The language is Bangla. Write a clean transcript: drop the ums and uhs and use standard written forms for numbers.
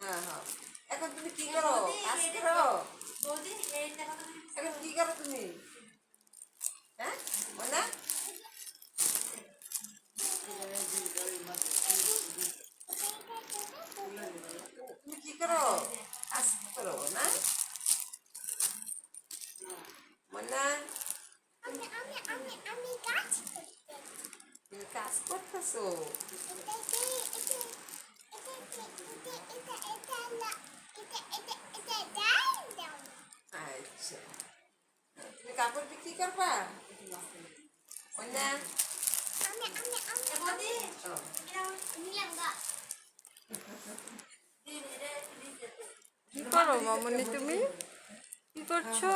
হ্যাঁ হ্যাঁ। এখন তুমি কি করো? কাজ করো? এখন কি করো তুমি? হ্যাঁ ময়না, তুমি কি করো? কাজ করো না ময়না? তুমি কাজ করতেছো? আচ্ছা, তুমি কাপড় বিক্রি করবা ময়না? কি করো মামনি তুমি? কি করছো?